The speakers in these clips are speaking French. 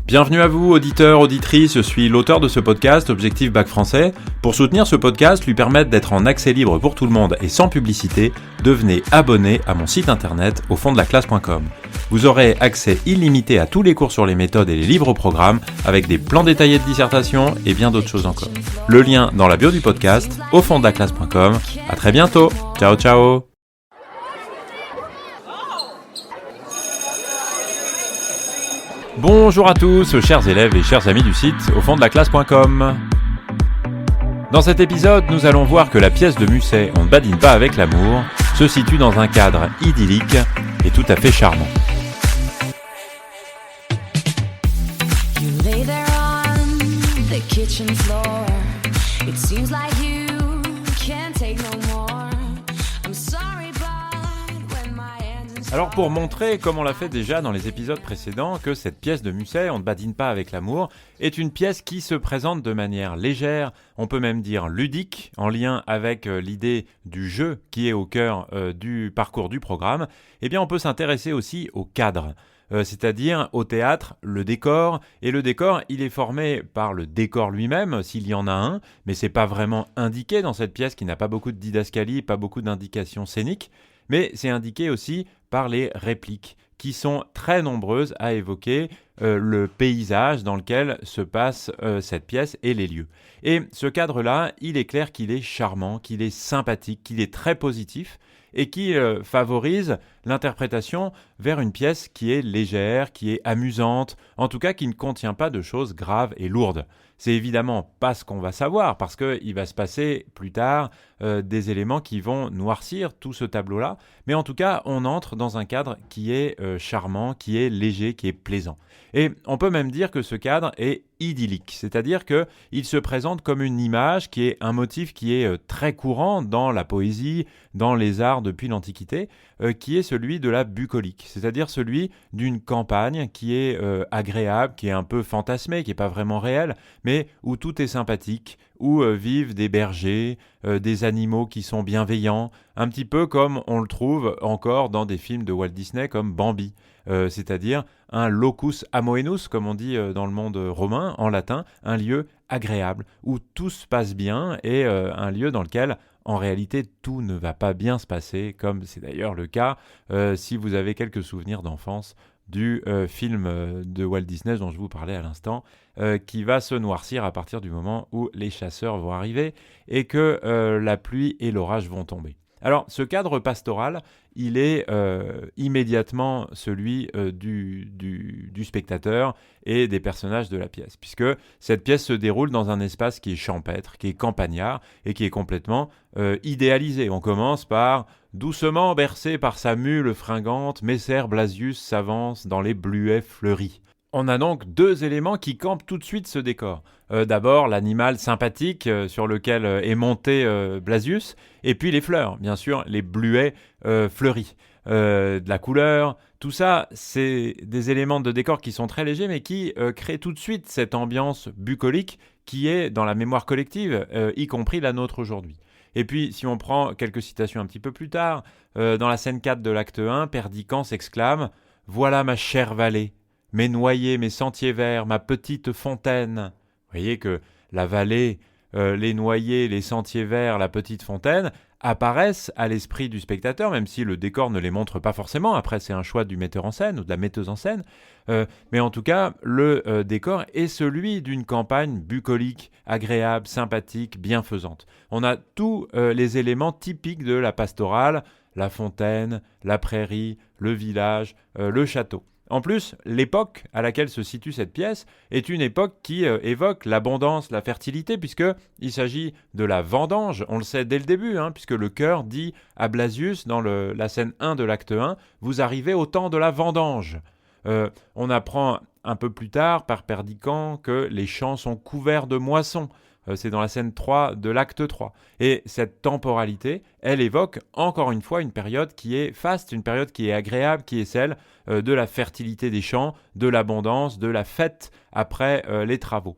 Bienvenue à vous, auditeurs, auditrices, je suis l'auteur de ce podcast, Objectif Bac Français. Pour soutenir ce podcast, lui permettre d'être en accès libre pour tout le monde et sans publicité, devenez abonné à mon site internet aufonddelaclasse.com. Vous aurez accès illimité à tous les cours sur les méthodes et les livres au programme, avec des plans détaillés de dissertation et bien d'autres choses encore. Le lien dans la bio du podcast, aufonddelaclasse.com. À très bientôt, ciao ciao. Bonjour à tous, chers élèves et chers amis du site aufonddelaclasse.com. Dans cet épisode, nous allons voir que la pièce de Musset « On ne badine pas avec l'amour » se situe dans un cadre idyllique et tout à fait charmant. You lay there on the kitchen floor. It seems like you can't take no more. I'm sorry, but when my hands Alors pour montrer, comme on l'a fait déjà dans les épisodes précédents, que cette pièce de Musset, On ne badine pas avec l'amour, est une pièce qui se présente de manière légère, on peut même dire ludique, en lien avec l'idée du jeu qui est au cœur du parcours du programme, eh bien on peut s'intéresser aussi au cadre. C'est-à-dire au théâtre, le décor. Et le décor, il est formé par le décor lui-même, s'il y en a un, mais c'est pas vraiment indiqué dans cette pièce qui n'a pas beaucoup de didascalie, pas beaucoup d'indications scéniques, mais c'est indiqué aussi par les répliques, qui sont très nombreuses à évoquer le paysage dans lequel se passe cette pièce et les lieux. Et ce cadre-là, il est clair qu'il est charmant, qu'il est sympathique, qu'il est très positif, et qui favorise l'interprétation vers une pièce qui est légère, qui est amusante, en tout cas qui ne contient pas de choses graves et lourdes. C'est évidemment pas ce qu'on va savoir, parce qu'il va se passer plus tard des éléments qui vont noircir tout ce tableau-là, mais en tout cas, on entre dans un cadre qui est charmant, qui est léger, qui est plaisant. Et on peut même dire que ce cadre est idyllique, c'est-à-dire qu'il se présente comme une image qui est un motif qui est très courant dans la poésie, dans les arts depuis l'Antiquité, qui est celui de la bucolique, c'est-à-dire celui d'une campagne qui est agréable, qui est un peu fantasmée, qui n'est pas vraiment réelle, mais où tout est sympathique, où vivent des bergers, des animaux qui sont bienveillants, un petit peu comme on le trouve encore dans des films de Walt Disney comme Bambi, c'est-à-dire un locus amoenus, comme on dit dans le monde romain, en latin, un lieu agréable, où tout se passe bien et un lieu dans lequel, en réalité, tout ne va pas bien se passer, comme c'est d'ailleurs le cas si vous avez quelques souvenirs d'enfance du film de Walt Disney dont je vous parlais à l'instant, qui va se noircir à partir du moment où les chasseurs vont arriver et que la pluie et l'orage vont tomber. Alors, ce cadre pastoral, il est immédiatement celui du spectateur et des personnages de la pièce, puisque cette pièce se déroule dans un espace qui est champêtre, qui est campagnard et qui est complètement idéalisé. On commence par « Doucement bercé par sa mule fringante, Messer Blasius s'avance dans les bluets fleuris ». On a donc deux éléments qui campent tout de suite ce décor. D'abord, l'animal sympathique sur lequel est monté Blasius, et puis les fleurs, bien sûr, les bluets fleuris. De la couleur, tout ça, c'est des éléments de décor qui sont très légers, mais qui créent tout de suite cette ambiance bucolique qui est dans la mémoire collective, y compris la nôtre aujourd'hui. Et puis, si on prend quelques citations un petit peu plus tard, dans la scène 4 de l'acte 1, Perdiccas s'exclame « Voilà ma chère vallée, mes noyers, mes sentiers verts, ma petite fontaine. » Vous voyez que la vallée, les noyers, les sentiers verts, la petite fontaine apparaissent à l'esprit du spectateur, même si le décor ne les montre pas forcément. Après, c'est un choix du metteur en scène ou de la metteuse en scène. Mais en tout cas, le décor est celui d'une campagne bucolique, agréable, sympathique, bienfaisante. On a tous les éléments typiques de la pastorale, la fontaine, la prairie, le village, le château. En plus, l'époque à laquelle se situe cette pièce est une époque qui évoque l'abondance, la fertilité, puisqu'il s'agit de la vendange, on le sait dès le début, puisque le chœur dit à Blasius, dans la scène 1 de l'acte 1, « Vous arrivez au temps de la vendange ». On apprend un peu plus tard par Perdiccas que les champs sont couverts de moissons. C'est dans la scène 3 de l'acte 3. Et cette temporalité, elle évoque encore une fois une période qui est faste, une période qui est agréable, qui est celle de la fertilité des champs, de l'abondance, de la fête après les travaux.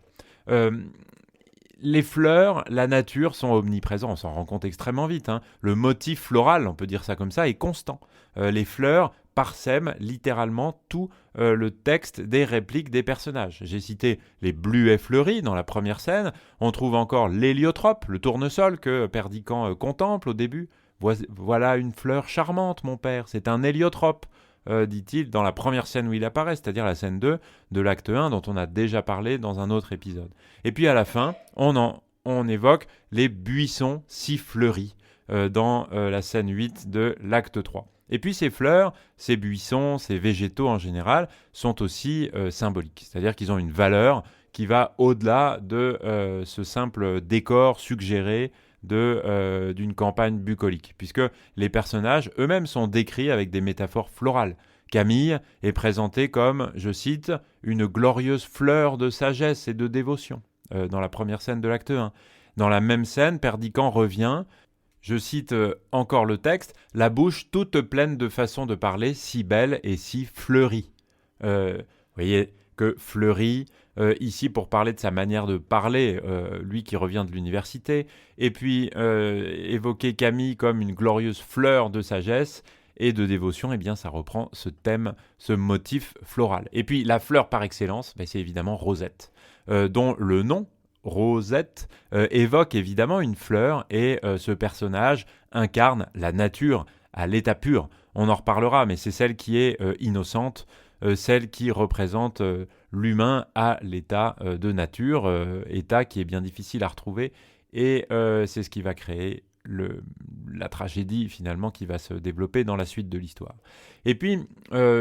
les fleurs, la nature sont omniprésents, on s'en rend compte extrêmement vite. Le motif floral, on peut dire ça comme ça, est constant. Les fleurs parsèment littéralement tout le texte des répliques des personnages. J'ai cité les bluets fleuris dans la première scène. On trouve encore l'héliotrope, le tournesol que Perdiccas contemple au début. Voilà une fleur charmante, mon père, c'est un héliotrope, dit-il dans la première scène où il apparaît, c'est-à-dire la scène 2 de l'acte 1 dont on a déjà parlé dans un autre épisode. Et puis à la fin, on évoque les buissons si fleuris dans la scène 8 de l'acte 3. Et puis ces fleurs, ces buissons, ces végétaux en général, sont aussi symboliques. C'est-à-dire qu'ils ont une valeur qui va au-delà de ce simple décor suggéré d'une campagne bucolique, puisque les personnages eux-mêmes sont décrits avec des métaphores florales. Camille est présentée comme, je cite, une glorieuse fleur de sagesse et de dévotion, dans la première scène de l'acte 1. Dans la même scène, Perdiccas revient, je cite encore le texte, « la bouche toute pleine de façons de parler, si belle et si fleurie ». Vous voyez que fleurie, ici pour parler de sa manière de parler, lui qui revient de l'université, et puis évoquer Camille comme une glorieuse fleur de sagesse et de dévotion, eh bien ça reprend ce thème, ce motif floral. Et puis la fleur par excellence, c'est évidemment Rosette, dont le nom, Rosette, évoque évidemment une fleur, et ce personnage incarne la nature à l'état pur. On en reparlera, mais c'est celle qui est innocente, celle qui représente l'humain à l'état de nature, état qui est bien difficile à retrouver, et c'est ce qui va créer la tragédie finalement qui va se développer dans la suite de l'histoire. Et puis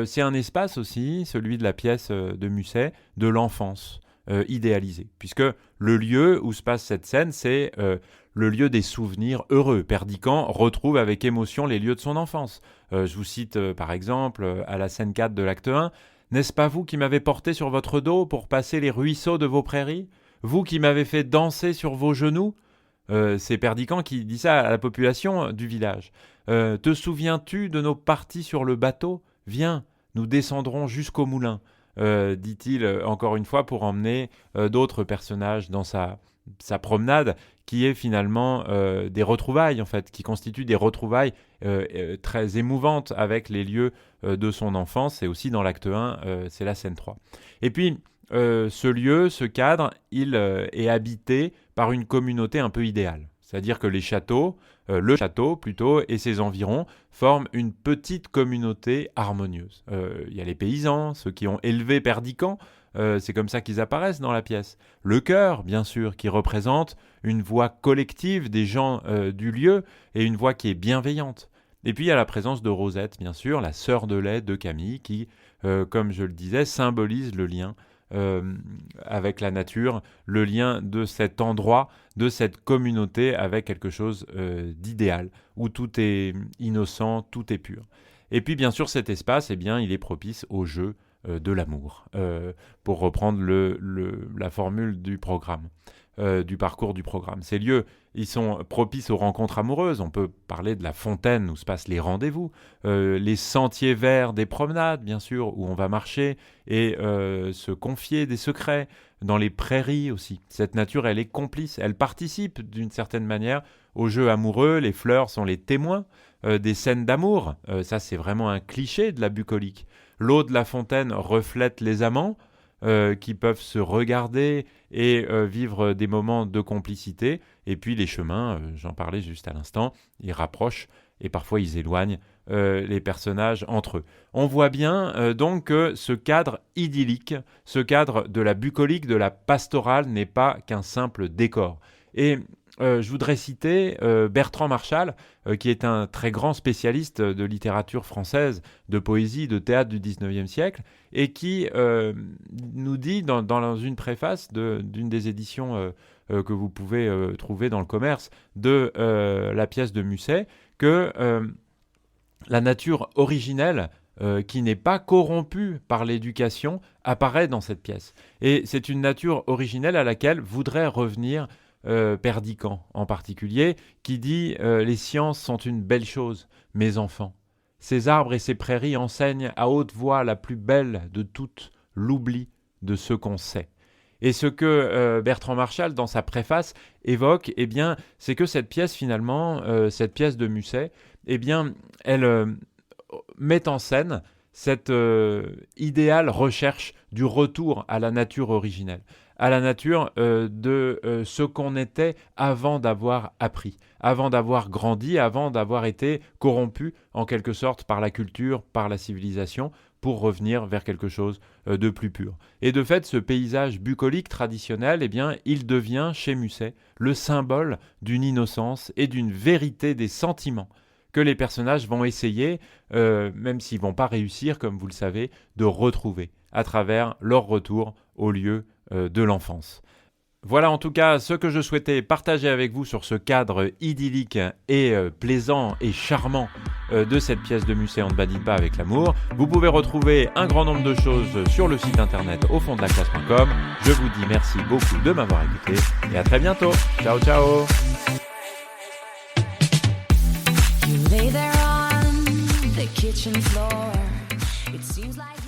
c'est un espace aussi, celui de la pièce de Musset, de l'enfance idéalisée, puisque le lieu où se passe cette scène, c'est le lieu des souvenirs heureux. Perdiccas retrouve avec émotion les lieux de son enfance. Je vous cite par exemple à la scène 4 de l'acte 1, « N'est-ce pas vous qui m'avez porté sur votre dos pour passer les ruisseaux de vos prairies? Vous qui m'avez fait danser sur vos genoux ?» C'est Perdiccas qui dit ça à la population du village. « Te souviens-tu de nos parties sur le bateau? Viens, nous descendrons jusqu'au moulin. » dit-il encore une fois pour emmener d'autres personnages dans sa promenade, qui est finalement des retrouvailles en fait, qui constituent des retrouvailles très émouvantes avec les lieux de son enfance, et aussi dans l'acte 1, c'est la scène 3. Et puis ce lieu, ce cadre, il est habité par une communauté un peu idéale. C'est-à-dire que le château plutôt, et ses environs forment une petite communauté harmonieuse. Il y a les paysans, ceux qui ont élevé Perdiccas, c'est comme ça qu'ils apparaissent dans la pièce. Le chœur, bien sûr, qui représente une voix collective des gens du lieu, et une voix qui est bienveillante. Et puis il y a la présence de Rosette, bien sûr, la sœur de lait de Camille, qui, comme je le disais, symbolise le lien avec la nature, le lien de cet endroit, de cette communauté avec quelque chose d'idéal, où tout est innocent, tout est pur. Et puis bien sûr cet espace, eh bien, il est propice au jeu de l'amour, pour reprendre la formule du programme, du parcours du programme. Ces lieux, ils sont propices aux rencontres amoureuses. On peut parler de la fontaine où se passent les rendez-vous, les sentiers verts des promenades, bien sûr, où on va marcher et se confier des secrets, dans les prairies aussi. Cette nature, elle est complice, elle participe d'une certaine manière au jeu amoureux. Les fleurs sont les témoins des scènes d'amour. Ça, c'est vraiment un cliché de la bucolique. L'eau de la fontaine reflète les amants qui peuvent se regarder et vivre des moments de complicité. Et puis les chemins, j'en parlais juste à l'instant, ils rapprochent et parfois ils éloignent les personnages entre eux. On voit bien donc que ce cadre idyllique, ce cadre de la bucolique, de la pastorale, n'est pas qu'un simple décor. Et je voudrais citer Bertrand Marchal, qui est un très grand spécialiste de littérature française, de poésie, de théâtre du XIXe siècle, et qui nous dit dans une préface d'une des éditions que vous pouvez trouver dans le commerce de la pièce de Musset, que la nature originelle, qui n'est pas corrompue par l'éducation, apparaît dans cette pièce. Et c'est une nature originelle à laquelle voudrait revenir Perdiccas en particulier, qui dit « Les sciences sont une belle chose, mes enfants. Ces arbres et ces prairies enseignent à haute voix la plus belle de toutes, l'oubli de ce qu'on sait. » Et ce que Bertrand Marchal, dans sa préface, évoque, eh bien, c'est que cette pièce, finalement, cette pièce de Musset, eh bien, elle met en scène cette idéale recherche du retour à la nature originelle, à la nature de ce qu'on était avant d'avoir appris, avant d'avoir grandi, avant d'avoir été corrompu en quelque sorte par la culture, par la civilisation, pour revenir vers quelque chose de plus pur. Et de fait, ce paysage bucolique traditionnel, eh bien, il devient chez Musset le symbole d'une innocence et d'une vérité des sentiments que les personnages vont essayer, même s'ils ne vont pas réussir, comme vous le savez, de retrouver à travers leur retour au lieu de l'enfance. Voilà en tout cas ce que je souhaitais partager avec vous sur ce cadre idyllique et plaisant et charmant de cette pièce de Musset On ne badine pas avec l'amour. Vous pouvez retrouver un grand nombre de choses sur le site internet aufonddelaclasse.com. Je vous dis merci beaucoup de m'avoir écouté et à très bientôt. Ciao ciao. You lay there on the kitchen floor. It seems like